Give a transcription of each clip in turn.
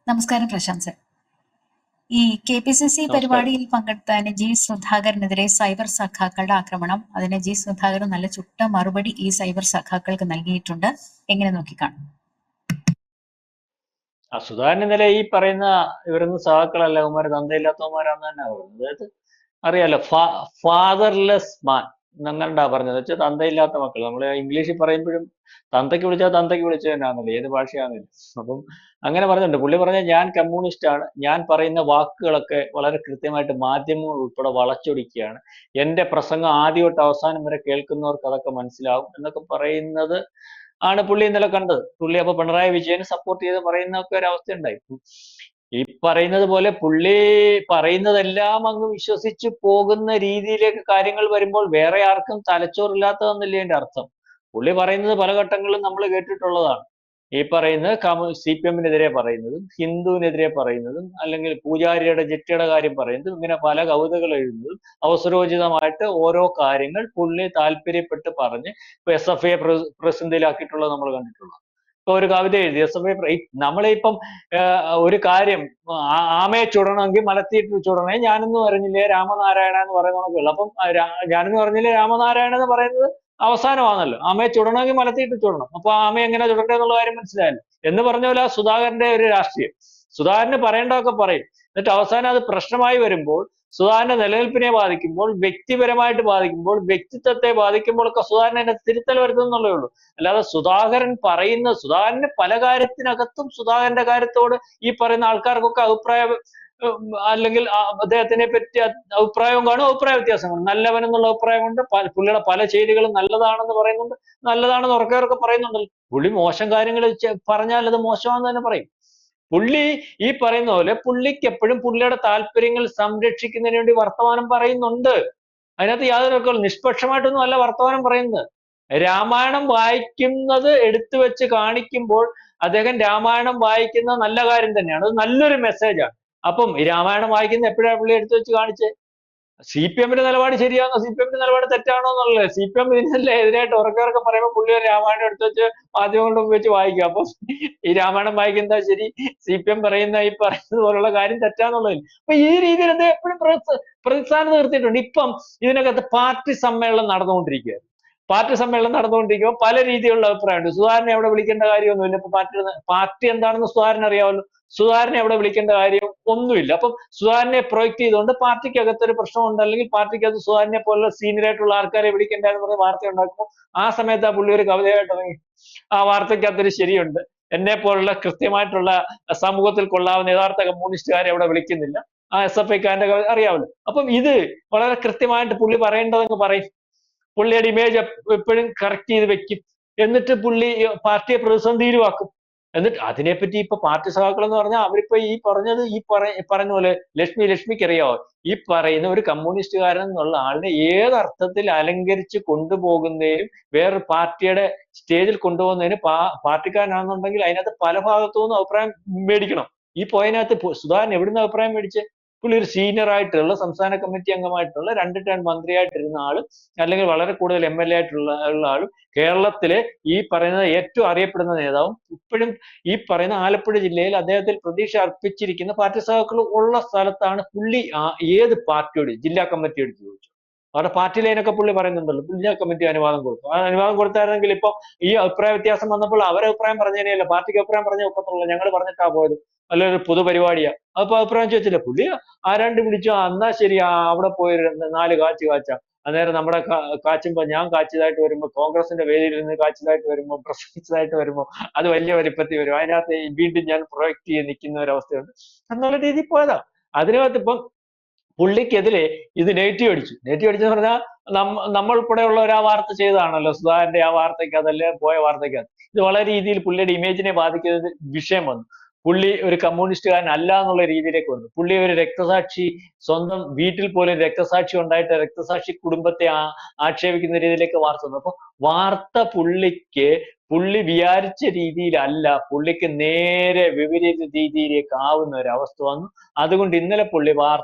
നമസ്കാരം പ്രശാന്ത് സർ. ഈ KPCC നമസ്കാരം. പരിപാടിയിൽ പങ്കെടുത്ത ജി സുധാകരനെതിരെ സൈബർ സഖാക്കളുടെ ആക്രമണം, അതിന് ജി സുധാകരൻ നല്ല ചുട്ട മറുപടി ഈ സൈബർ സഖാക്കൾക്ക് നൽകിയിട്ടുണ്ട്. എങ്ങനെ നോക്കിക്കാണും? സുധാകരൻ ഇന്നലെ ഈ പറയുന്ന ഇവരൊന്നും സഹാക്കളല്ല, അവന്മാർ തന്തയില്ലാത്തവന്മാരാന്ന് തന്നെ പറയുന്നത്. അതായത് അറിയാലോ, ഫാദർലെസ് മാൻ എന്നങ്ങണ്ടാ പറഞ്ഞത്, വെച്ചാൽ തന്തയില്ലാത്ത മക്കൾ. നമ്മൾ ഇംഗ്ലീഷിൽ പറയുമ്പോഴും തന്തയ്ക്ക് വിളിച്ചാൽ തന്തയ്ക്ക് വിളിച്ചു തന്നെയാണല്ലോ, ഏത് ഭാഷയാണെങ്കിലും. അപ്പം അങ്ങനെ പറഞ്ഞിട്ടുണ്ട്. പുള്ളി പറഞ്ഞ, ഞാൻ കമ്മ്യൂണിസ്റ്റ് ആണ്, ഞാൻ പറയുന്ന വാക്കുകളൊക്കെ വളരെ കൃത്യമായിട്ട് മാധ്യമങ്ങൾ ഉൾപ്പെടെ വളച്ചൊടിക്കുകയാണ്, എന്റെ പ്രസംഗം ആദ്യം തൊട്ട് അവസാനം വരെ കേൾക്കുന്നവർക്ക് അതൊക്കെ മനസ്സിലാവും എന്നൊക്കെ പറയുന്നത് ആണ് പുള്ളി ഇന്നലെ കണ്ടത്. പുള്ളി അപ്പൊ പിണറായി വിജയനെ സപ്പോർട്ട് ചെയ്ത് പറയുന്നൊക്കെ ഒരു അവസ്ഥ ഉണ്ടായി. ഈ പറയുന്നത് പോലെ പുള്ളി പറയുന്നതെല്ലാം അങ്ങ് വിശ്വസിച്ച് പോകുന്ന രീതിയിലേക്ക് കാര്യങ്ങൾ വരുമ്പോൾ വേറെ ആർക്കും തലച്ചോറില്ലാത്തതെന്നല്ലേ എന്റെ അർത്ഥം. പുള്ളി പറയുന്നത് പല ഘട്ടങ്ങളിലും നമ്മൾ കേട്ടിട്ടുള്ളതാണ്. ഈ പറയുന്നത് CPM-നെതിരെ പറയുന്നതും ഹിന്ദുവിനെതിരെ പറയുന്നതും അല്ലെങ്കിൽ പൂജാരിയുടെ ജെട്ടിയുടെ കാര്യം പറയുന്നതും ഇങ്ങനെ പല കവിതകൾ എഴുതുന്നതും അവസരോചിതമായിട്ട് ഓരോ കാര്യങ്ങൾ പുള്ളി താല്പര്യപ്പെട്ട് പറഞ്ഞ് ഇപ്പൊ SFI പ്രതിസന്ധിയിലാക്കിയിട്ടുള്ളത് നമ്മൾ കണ്ടിട്ടുള്ളത്. ഇപ്പൊ ഒരു കവിത എഴുതി SFI, നമ്മളിപ്പം ഒരു കാര്യം ആമയെ ചുടണമെങ്കിൽ മലത്തിയിട്ട് ചുടണേ, ഞാനൊന്നും അറിഞ്ഞില്ലേ രാമനാരായണ എന്ന് പറയുന്നതൊക്കെ ഉള്ളു. അപ്പം ഞാനൊന്നും അറിഞ്ഞില്ലേ രാമനാരായണ എന്ന് പറയുന്നത് അവസാനമാണല്ലോ. ആമയെ ചുടണമെങ്കിൽ മലത്തിയിട്ട് ചുടണം. അപ്പൊ ആമ എങ്ങനെ ചുടണ്ടേ എന്നുള്ള കാര്യം മനസ്സിലായല്ലോ. എന്ന് പറഞ്ഞ പോലെ സുധാകരന്റെ ഒരു രാഷ്ട്രീയം. സുധാകരന് പറയേണ്ടതൊക്കെ പറയും, എന്നിട്ട് അവസാനം അത് പ്രശ്നമായി വരുമ്പോൾ, സുധാകരന്റെ നിലനിൽപ്പിനെ ബാധിക്കുമ്പോൾ, വ്യക്തിപരമായിട്ട് ബാധിക്കുമ്പോൾ, വ്യക്തിത്വത്തെ ബാധിക്കുമ്പോഴൊക്കെ സുധാകരൻ അതിനെ തിരുത്തൽ വരുത്തുന്നുള്ളേ ഉള്ളൂ. അല്ലാതെ സുധാകരന് പല കാര്യത്തിനകത്തും സുധാകരന്റെ കാര്യത്തോട് ഈ പറയുന്ന ആൾക്കാർക്കൊക്കെ അല്ലെങ്കിൽ അദ്ദേഹത്തിനെ പറ്റി അഭിപ്രായവും കാണും, അഭിപ്രായ വ്യത്യാസം കാണും. നല്ലവൻ എന്നുള്ള അഭിപ്രായമുണ്ട്, പുള്ളിയുടെ പല ചെയ്തികളും നല്ലതാണെന്ന് പറയുന്നുണ്ട്, നല്ലതാണെന്ന് ഉറക്കെ പറയുന്നുണ്ടല്ലോ. പുള്ളി മോശം കാര്യങ്ങൾ പറഞ്ഞാൽ അത് മോശമാണെന്ന് തന്നെ പറയും. പുള്ളി ഈ പറയുന്ന പോലെ പുള്ളിക്ക് എപ്പോഴും പുള്ളിയുടെ താല്പര്യങ്ങൾ സംരക്ഷിക്കുന്നതിന് വേണ്ടി വർത്തമാനം പറയുന്നുണ്ട്. അതിനകത്ത് യാതൊരു നിഷ്പക്ഷമായിട്ടൊന്നും അല്ല വർത്തമാനം പറയുന്നത്. രാമായണം വായിക്കുന്നത് എടുത്തു വെച്ച് കാണിക്കുമ്പോൾ അദ്ദേഹം രാമായണം വായിക്കുന്ന നല്ല കാര്യം തന്നെയാണ്, അത് നല്ലൊരു മെസ്സേജാണ്. അപ്പം രാമായണം വായിക്കുന്ന എപ്പോഴാണ് പുള്ളി എടുത്തു വെച്ച് കാണിച്ചത്? CPM-ന്റെ നിലപാട് ശരിയാണോ, CPM-ന്റെ നിലപാട് തെറ്റാണോ എന്നുള്ളത് CPM ഇതിനെല്ലാം എതിരായിട്ട് ഉറക്കെ പറയുമ്പോൾ പുള്ളി ഒരു രാമായണം എടുത്തു വെച്ച് മാധ്യമങ്ങളുടെ മുമ്പ് വെച്ച് വായിക്കുക. അപ്പൊ ഈ രാമായണം വായിക്കുന്ന ശരി, CPM പറയുന്ന ഈ പറയുന്നത് പോലുള്ള കാര്യം തെറ്റാന്നുള്ളതിൽ. അപ്പൊ ഈ രീതിയിൽ അദ്ദേഹം എപ്പോഴും പ്രതിസ്ഥാനം നിർത്തിയിട്ടുണ്ട്. ഇപ്പം ഇതിനകത്ത് പാർട്ടി സമ്മേളനം നടന്നുകൊണ്ടിരിക്കുകയാണ്. പാർട്ടി സമ്മേളനം നടന്നുകൊണ്ടിരിക്കുമ്പോൾ പല രീതിയിലുള്ള അഭിപ്രായമുണ്ട്. സുധാകരനെ അവിടെ വിളിക്കേണ്ട കാര്യമൊന്നുമില്ല. ഇപ്പൊ പാർട്ടി എന്താണെന്ന് സുധാകരൻ അറിയാമല്ലോ. സുധാകരനെ അവിടെ വിളിക്കേണ്ട കാര്യം ഒന്നുമില്ല. അപ്പം സുധാകരനെ പ്രൊജക്ട് ചെയ്തുകൊണ്ട് പാർട്ടിക്കകത്തൊരു പ്രശ്നമുണ്ട്, അല്ലെങ്കിൽ പാർട്ടിക്കകത്ത് സുധാകരനെ പോലുള്ള സീനിയർ ആയിട്ടുള്ള ആൾക്കാരെ വിളിക്കേണ്ട എന്ന് പറഞ്ഞ് വാർത്ത ഉണ്ടാക്കുമ്പോൾ ആ സമയത്ത് ആ പുള്ളി ഒരു കവിതയായിട്ട് ഇറങ്ങി. ആ വാർത്തയ്ക്കകത്തൊരു ശരിയുണ്ട്, എന്നെ പോലുള്ള കൃത്യമായിട്ടുള്ള സമൂഹത്തിൽ കൊള്ളാവുന്ന യഥാർത്ഥ കമ്മ്യൂണിസ്റ്റുകാരെ അവിടെ വിളിക്കുന്നില്ല, ആ SFI-ക്കാരന്റെ കവിത അറിയാമല്ലോ. അപ്പം ഇത് വളരെ കൃത്യമായിട്ട് പുള്ളി പറയേണ്ടതെന്ന് പറയും. പുള്ളിയുടെ ഇമേജ് എപ്പോഴും കറക്റ്റ് ചെയ്ത് വെക്കും. എന്നിട്ട് പുള്ളി പാർട്ടിയെ പ്രതിസന്ധിയിലുമാക്കും. എന്നിട്ട് അതിനെപ്പറ്റി ഇപ്പൊ പാർട്ടി സഖാക്കൾ എന്ന് പറഞ്ഞാൽ അവരിപ്പോ ഈ പറഞ്ഞത് പറഞ്ഞ പോലെ ലക്ഷ്മിക്ക് അറിയാവോ, ഈ പറയുന്ന ഒരു കമ്മ്യൂണിസ്റ്റുകാരൻ എന്നുള്ള ആളിനെ ഏതർത്ഥത്തിൽ അലങ്കരിച്ച് കൊണ്ടുപോകുന്നതിനും വേറൊരു പാർട്ടിയുടെ സ്റ്റേജിൽ കൊണ്ടുപോകുന്നതിന് പാർട്ടിക്കാരനാണെന്നുണ്ടെങ്കിൽ അതിനകത്ത് പല ഭാഗത്തു നിന്നും അഭിപ്രായം മേടിക്കണം. ഈ പോയിനകത്ത് സുധാകരൻ എവിടുന്ന് അഭിപ്രായം മേടിച്ച്? പുള്ളി ഒരു സീനിയർ ആയിട്ടുള്ള സംസ്ഥാന കമ്മിറ്റി അംഗമായിട്ടുള്ള 2 ടേം മന്ത്രിയായിട്ടിരുന്ന ആളും അല്ലെങ്കിൽ വളരെ കൂടുതൽ MLA ആയിട്ടുള്ള ആളും കേരളത്തിലെ ഈ പറയുന്ന ഏറ്റവും അറിയപ്പെടുന്ന നേതാവും ഇപ്പോഴും ഈ പറയുന്ന ആലപ്പുഴ ജില്ലയിൽ അദ്ദേഹത്തിൽ പ്രതീക്ഷ അർപ്പിച്ചിരിക്കുന്ന പാർട്ടി സഖാക്കൾ ഉള്ള സ്ഥലത്താണ് പുള്ളി ഏത് പാർട്ടിയോട് ജില്ലാ കമ്മിറ്റിയോട് ചോദിച്ചു. അവിടെ പാർട്ടി ലൈനൊക്കെ പുള്ളി പറയുന്നുണ്ടല്ലോ, ജില്ലാ കമ്മിറ്റി അനുവാദം കൊടുത്തു. ആ അനുവാദം കൊടുത്തായിരുന്നെങ്കിൽ ഇപ്പൊ ഈ അഭിപ്രായ വ്യത്യാസം വന്നപ്പോൾ അവരെ അഭിപ്രായം പറഞ്ഞതിനെയല്ല, പാർട്ടിക്ക് അഭിപ്രായം പറഞ്ഞേ ഒക്കത്തുള്ളൂ. ഞങ്ങൾ പറഞ്ഞിട്ടാ പോയത്, നല്ലൊരു പൊതുപരിപാടിയാ, അപ്പൊ അഭിപ്രായം ചോദിച്ചില്ല. പുള്ളി ആരാണ്ട് വിളിച്ചു, എന്നാ ശരി, അവിടെ പോയി 4 കാച്ചാം. അന്നേരം നമ്മുടെ കാച്ചുമ്പോ ഞാൻ കാച്ചിയതായിട്ട് വരുമ്പോ, കോൺഗ്രസിന്റെ വേദിയിൽ നിന്ന് കാച്ചിയതായിട്ട് വരുമ്പോ, പ്രസംഗിച്ചതായിട്ട് വരുമ്പോ അത് വലിയ വലിപ്പത്തിൽ വരും. അതിനകത്ത് വീണ്ടും ഞാൻ പ്രൊജക്ട് ചെയ്ത് നിൽക്കുന്ന ഒരവസ്ഥയുണ്ട് എന്നുള്ള രീതിയിൽ പോയതാ. അതിനകത്ത് ഇപ്പം പുള്ളിക്കെതിരെ ഇത് നെഗറ്റീവ് അടിച്ചെന്ന് പറഞ്ഞാൽ നമ്മൾ ഉൾപ്പെടെയുള്ളവർ ആ വാർത്ത ചെയ്തതാണല്ലോ, സുധാകരന്റെ ആ വാർത്തയ്ക്ക് അതല്ലേ പോയ വാർത്തയ്ക്കകത്ത് ഇത് വളരെ രീതിയിൽ പുള്ളിയുടെ ഇമേജിനെ ബാധിക്കുന്ന വിഷയം വന്നു. പുള്ളി ഒരു കമ്മ്യൂണിസ്റ്റുകാരൻ അല്ല എന്നുള്ള രീതിയിലേക്ക് വന്നു. പുള്ളി ഒരു രക്തസാക്ഷി, സ്വന്തം വീട്ടിൽ പോലും രക്തസാക്ഷി ഉണ്ടായിട്ട് രക്തസാക്ഷി കുടുംബത്തെ ആക്ഷേപിക്കുന്ന രീതിയിലേക്ക് വാർത്ത വന്നു. അപ്പൊ വാർത്ത പുള്ളി വിചാരിച്ച രീതിയിലല്ല, പുള്ളിക്ക് നേരെ വിപരീത രീതിയിലേക്ക് ആവുന്ന ഒരു അവസ്ഥ വന്നു. അതുകൊണ്ട് ഇന്നലെ പുള്ളി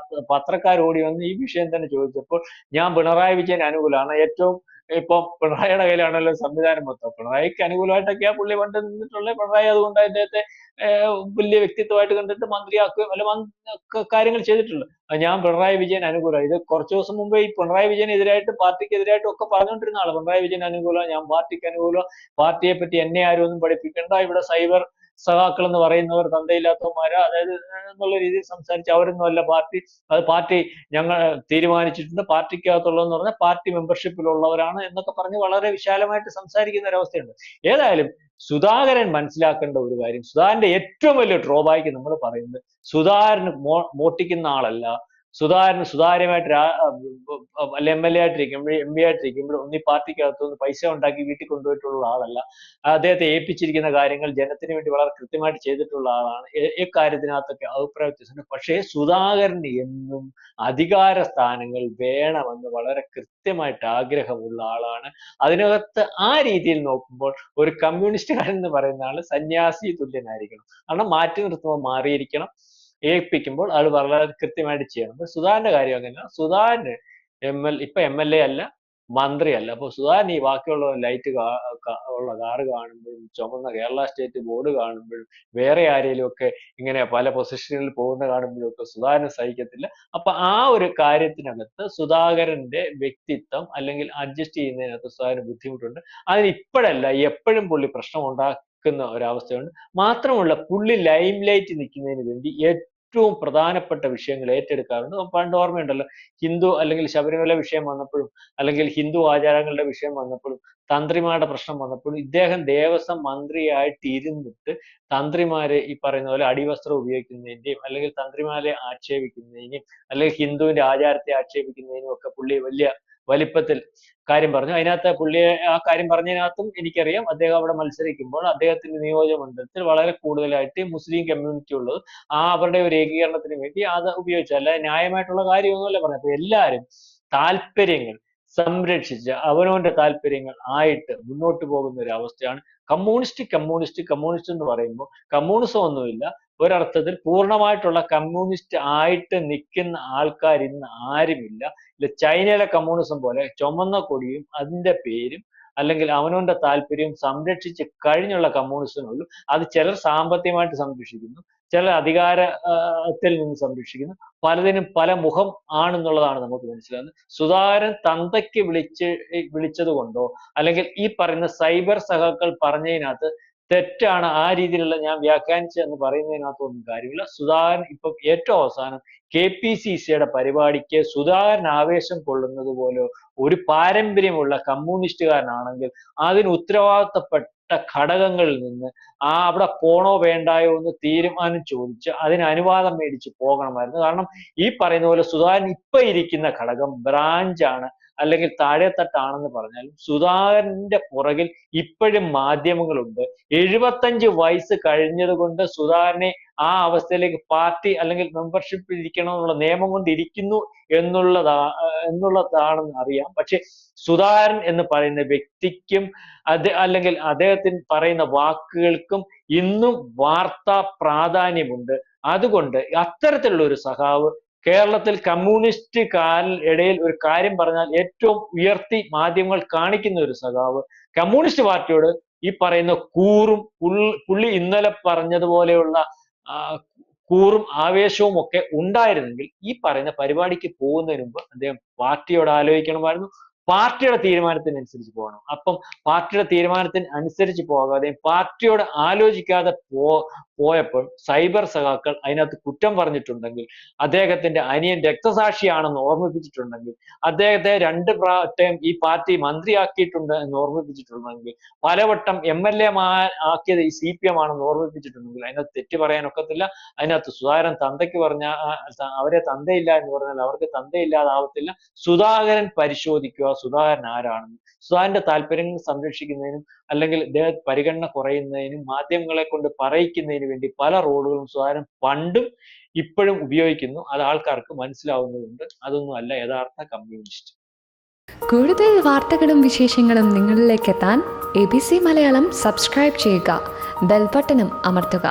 പത്രക്കാർ ഓടി വന്ന് ഈ വിഷയം തന്നെ ചോദിച്ചപ്പോൾ ഞാൻ പിണറായി വിജയൻ അനുകൂലമാണ്, ഏറ്റവും ഇപ്പം പിണറായിയുടെ കയ്യിലാണല്ലോ സംവിധാനം മൊത്തം. പിണറായിക്ക് അനുകൂലമായിട്ടൊക്കെയാ പുള്ളി പണ്ട് നിന്നിട്ടുള്ളത്. പിണറായി അതുകൊണ്ട് അദ്ദേഹത്തെ വലിയ വ്യക്തിത്വമായിട്ട് കണ്ടിട്ട് മന്ത്രിയാക്കുകയും അല്ല കാര്യങ്ങൾ ചെയ്തിട്ടുണ്ട്. ഞാൻ പിണറായി വിജയൻ അനുകൂലം. ഇത് കുറച്ചു ദിവസം മുമ്പ് ഈ പിണറായി വിജയനെതിരായിട്ട് പാർട്ടിക്കെതിരായിട്ടും ഒക്കെ പറഞ്ഞുകൊണ്ടിരുന്ന ആള്. പിണറായി വിജയൻ അനുകൂലം, ഞാൻ പാർട്ടിക്ക് അനുകൂലം, പാർട്ടിയെ പറ്റി എന്നെ ആരും ഒന്നും പഠിപ്പിക്കണ്ട, ഇവിടെ സൈബർ സഖാക്കൾ എന്ന് പറയുന്നവർ തന്തയില്ലാത്തവന്മാരാ, അതായത് എന്നുള്ള രീതിയിൽ സംസാരിച്ച് അവരൊന്നും അല്ല പാർട്ടി, അത് പാർട്ടി ഞങ്ങൾ തീരുമാനിച്ചിട്ടുണ്ട്, പാർട്ടിക്കകത്തുള്ളതെന്ന് പറഞ്ഞാൽ പാർട്ടി മെമ്പർഷിപ്പിലുള്ളവരാണ് എന്നൊക്കെ പറഞ്ഞ് വളരെ വിശാലമായിട്ട് സംസാരിക്കുന്ന ഒരവസ്ഥയുണ്ട്. ഏതായാലും സുധാകരൻ മനസ്സിലാക്കേണ്ട ഒരു കാര്യം, സുധാകരന്റെ ഏറ്റവും വലിയ ഡ്രോബാക്ക് നമ്മൾ പറയുന്നത്, സുധാകരന് മോട്ടിക്കുന്ന ആളല്ല. സുധാകരന് സുതാര്യമായിട്ട് അല്ല MLA ആയിട്ടിരിക്കുമ്പോഴും MP ആയിട്ടിരിക്കുമ്പോഴും ഒന്നീ പാർട്ടിക്കകത്തുനിന്ന് പൈസ ഉണ്ടാക്കി വീട്ടിൽ കൊണ്ടുപോയിട്ടുള്ള ആളല്ല. അദ്ദേഹത്തെ ഏൽപ്പിച്ചിരിക്കുന്ന കാര്യങ്ങൾ ജനത്തിന് വേണ്ടി വളരെ കൃത്യമായിട്ട് ചെയ്തിട്ടുള്ള ആളാണ്. ഇക്കാര്യത്തിനകത്തൊക്കെ അഭിപ്രായ വ്യത്യാസമുണ്ട്. പക്ഷേ സുധാകരന് എന്നും അധികാര സ്ഥാനങ്ങൾ വേണമെന്ന് വളരെ കൃത്യമായിട്ട് ആഗ്രഹമുള്ള ആളാണ്. അതിനകത്ത് ആ രീതിയിൽ നോക്കുമ്പോൾ ഒരു കമ്മ്യൂണിസ്റ്റുകാരൻ എന്ന് പറയുന്ന ആള് സന്യാസി തുല്യനായിരിക്കണം. കാരണം മാറ്റി നിർത്തുമ്പോൾ മാറിയിരിക്കണം, ഏൽപ്പിക്കുമ്പോൾ അത് വളരെ കൃത്യമായിട്ട് ചെയ്യണം. അപ്പൊ സുധാകരന്റെ കാര്യം അങ്ങനെയാണ്. സുധാകരന് ഇപ്പൊ MLA അല്ല, മന്ത്രിയല്ല. അപ്പൊ സുധാകരൻ ഈ ബാക്കിയുള്ള ലൈറ്റ് ഉള്ള കാറ് കാണുമ്പോഴും ചുമന്ന കേരള സ്റ്റേറ്റ് ബോർഡ് കാണുമ്പോഴും വേറെ ആരെങ്കിലും ഒക്കെ ഇങ്ങനെ പല പൊസിഷനിൽ പോകുന്ന കാണുമ്പോഴും ഒക്കെ സുധാകരൻ സഹിക്കത്തില്ല. അപ്പൊ ആ ഒരു കാര്യത്തിനകത്ത് സുധാകരന്റെ വ്യക്തിത്വം അല്ലെങ്കിൽ അഡ്ജസ്റ്റ് ചെയ്യുന്നതിനകത്ത് സുധാകരന് ബുദ്ധിമുട്ടുണ്ട്. അതിന് ഇപ്പോഴല്ല, എപ്പോഴും പുള്ളി പ്രശ്നം ഉണ്ടാക്കുന്ന ഒരവസ്ഥയുണ്ട്. മാത്രമല്ല പുള്ളി ലൈം ലൈറ്റ് നിൽക്കുന്നതിന് വേണ്ടി ഏറ്റവും പ്രധാനപ്പെട്ട വിഷയങ്ങൾ ഏറ്റെടുക്കാറുണ്ട്. പണ്ട് ഓർമ്മയുണ്ടല്ലോ, ഹിന്ദു അല്ലെങ്കിൽ ശബരിമല വിഷയം വന്നപ്പോഴും അല്ലെങ്കിൽ ഹിന്ദു ആചാരങ്ങളുടെ വിഷയം വന്നപ്പോഴും തന്ത്രിമാരുടെ പ്രശ്നം വന്നപ്പോഴും ഇദ്ദേഹം ദേവസ്വം മന്ത്രിയായിട്ട് ഇരുന്നിട്ട് തന്ത്രിമാരെ ഈ പറയുന്ന പോലെ അടിവസ്ത്രം ഉപയോഗിക്കുന്നതിന്റെയും അല്ലെങ്കിൽ തന്ത്രിമാരെ ആക്ഷേപിക്കുന്നതിനും അല്ലെങ്കിൽ ഹിന്ദുവിന്റെ ആചാരത്തെ ആക്ഷേപിക്കുന്നതിനും ഒക്കെ പുള്ളി വലിയ വലിപ്പത്തിൽ കാര്യം പറഞ്ഞു. അതിനകത്ത് പുള്ളിയെ ആ കാര്യം പറഞ്ഞതിനകത്തും എനിക്കറിയാം, അദ്ദേഹം അവിടെ മത്സരിക്കുമ്പോൾ അദ്ദേഹത്തിന്റെ നിയോജക മണ്ഡലത്തിൽ വളരെ കൂടുതലായിട്ട് മുസ്ലിം കമ്മ്യൂണിറ്റി ഉള്ളത് അവരുടെ ഒരു ഏകീകരണത്തിന് വേണ്ടി അത് ഉപയോഗിച്ചു. അല്ലാതെ ന്യായമായിട്ടുള്ള കാര്യമൊന്നുമല്ല പറഞ്ഞത്. അപ്പൊ എല്ലാവരും താല്പര്യങ്ങൾ സംരക്ഷിച്ച് അവനവന്റെ താല്പര്യങ്ങൾ ആയിട്ട് മുന്നോട്ട് പോകുന്ന ഒരു അവസ്ഥയാണ്. കമ്മ്യൂണിസ്റ്റ് എന്ന് പറയുമ്പോൾ കമ്മ്യൂണിസം ഒന്നുമില്ല. ഒരർത്ഥത്തിൽ പൂർണ്ണമായിട്ടുള്ള കമ്മ്യൂണിസ്റ്റ് ആയിട്ട് നിൽക്കുന്ന ആൾക്കാർ ഇന്ന് ആരുമില്ല. ചൈനയിലെ കമ്മ്യൂണിസം പോലെ ചുമന്ന കൊടിയും അതിന്റെ പേരും അല്ലെങ്കിൽ അവനവന്റെ താല്പര്യവും സംരക്ഷിച്ച് കഴിഞ്ഞുള്ള കമ്മ്യൂണിസത്തിനുള്ളൂ. അത് ചിലർ സാമ്പത്തികമായിട്ട് സംരക്ഷിക്കുന്നു, ചിലർ അധികാരത്തിൽ നിന്ന് സംരക്ഷിക്കുന്നു, പലതിനും പല മുഖം ആണെന്നുള്ളതാണ് നമുക്ക് മനസ്സിലാകുന്നത്. സുധാകരൻ തന്തയ്ക്ക് വിളിച്ചത് കൊണ്ടോ അല്ലെങ്കിൽ ഈ പറയുന്ന സൈബർ സഖാക്കൾ പറഞ്ഞതിനകത്ത് തെറ്റാണ്, ആ രീതിയിലുള്ള ഞാൻ വ്യാഖ്യാനിച്ചെന്ന് പറയുന്നതിനകത്തൊന്നും കാര്യമില്ല. സുധാകരൻ ഇപ്പൊ ഏറ്റവും അവസാനം KPCCയുടെ പരിപാടിക്ക് സുധാകരൻ ആവേശം കൊള്ളുന്നത് പോലെ ഒരു പാരമ്പര്യമുള്ള കമ്മ്യൂണിസ്റ്റുകാരനാണെങ്കിൽ അതിന് ഉത്തരവാദിത്തപ്പെട്ട ഘടകങ്ങളിൽ നിന്ന് അവിടെ പോണോ വേണ്ടായോ എന്ന് തീരുമാനം ചോദിച്ച് അതിന് അനുവാദം മേടിച്ച് പോകണമായിരുന്നു. കാരണം ഈ പറയുന്ന പോലെ സുധാകരൻ ഇപ്പൊ ഇരിക്കുന്ന ഘടകം ബ്രാഞ്ചാണ് അല്ലെങ്കിൽ താഴെത്തട്ടാണെന്ന് പറഞ്ഞാലും സുധാകരന്റെ പുറകിൽ ഇപ്പോഴും മാധ്യമങ്ങളുണ്ട്. 75 വയസ്സ് കഴിഞ്ഞത് കൊണ്ട് സുധാകരനെ ആ അവസ്ഥയിലേക്ക് പാർട്ടി അല്ലെങ്കിൽ മെമ്പർഷിപ്പ് ഇരിക്കണം എന്നുള്ള നിയമം കൊണ്ട് ഇരിക്കുന്നു എന്നുള്ളതാണെന്ന് അറിയാം. പക്ഷെ സുധാകരൻ എന്ന് പറയുന്ന വ്യക്തിക്കും അല്ലെങ്കിൽ അദ്ദേഹത്തിന് പറയുന്ന വാക്കുകൾക്കും ഇന്നും വാർത്താ പ്രാധാന്യമുണ്ട്. അതുകൊണ്ട് അത്തരത്തിലുള്ള ഒരു സഖാവ് കേരളത്തിൽ കമ്മ്യൂണിസ്റ്റ് ഇടയിൽ ഒരു കാര്യം പറഞ്ഞാൽ ഏറ്റവും ഉയർത്തി മാധ്യമങ്ങൾ കാണിക്കുന്ന ഒരു സഖാവ്, കമ്മ്യൂണിസ്റ്റ് പാർട്ടിയോട് ഈ പറയുന്ന കൂറും പുള്ളി ഇന്നലെ പറഞ്ഞതുപോലെയുള്ള കൂറും ആവേശവും ഒക്കെ ഉണ്ടായിരുന്നെങ്കിൽ ഈ പറയുന്ന പരിപാടിക്ക് പോകുന്നതിന് മുമ്പ് അദ്ദേഹം പാർട്ടിയോട് ആലോചിക്കണമായിരുന്നു. പാർട്ടിയുടെ തീരുമാനത്തിനനുസരിച്ച് പോകണം. അപ്പം പാർട്ടിയുടെ തീരുമാനത്തിന് അനുസരിച്ച് പോകാതെ പാർട്ടിയോട് ആലോചിക്കാതെ പോയപ്പോൾ സൈബർ സഖാക്കൾ അതിനകത്ത് കുറ്റം പറഞ്ഞിട്ടുണ്ടെങ്കിൽ, അദ്ദേഹത്തിന്റെ അനിയൻ രക്തസാക്ഷിയാണെന്ന് ഓർമ്മിപ്പിച്ചിട്ടുണ്ടെങ്കിൽ, അദ്ദേഹത്തെ 2 പ്രാവശ്യം ഈ പാർട്ടി മന്ത്രിയാക്കിയിട്ടുണ്ട് എന്ന് ഓർമ്മിപ്പിച്ചിട്ടുണ്ടെങ്കിൽ, പലവട്ടം MLA ആക്കിയത് ഈ CPM ആണെന്ന് ഓർമ്മിപ്പിച്ചിട്ടുണ്ടെങ്കിൽ അതിനകത്ത് തെറ്റ് പറയാനൊക്കത്തില്ല. അതിനകത്ത് സുധാകരൻ തന്തയ്ക്ക് അവരെ തന്തയില്ല എന്ന് പറഞ്ഞാൽ അവർക്ക് തന്തയില്ലാതാവത്തില്ല. സുധാകരൻ പരിശോധിക്കുക സുധാകരൻ ആരാണെന്ന്. സുധാകരന്റെ താല്പര്യങ്ങൾ സംരക്ഷിക്കുന്നതിനും അല്ലെങ്കിൽ പരിഗണന കുറയുന്നതിനും മാധ്യമങ്ങളെ കൊണ്ട് പറയിക്കുന്നതിന് വേണ്ടി പല റോഡുകളും സുധാകരൻ പണ്ടും ഇപ്പോഴും ഉപയോഗിക്കുന്നു. അത് ആൾക്കാർക്ക് മനസ്സിലാവുന്നതുണ്ട്. അതൊന്നും അല്ല യഥാർത്ഥ കമ്മ്യൂണിസ്റ്റ്. കൂടുതൽ വാർത്തകളും വിശേഷങ്ങളും നിങ്ങളിലേക്ക് എത്താൻ ABC മലയാളം സബ്സ്ക്രൈബ് ചെയ്യുക, ബെൽ ബട്ടണും അമർത്തുക.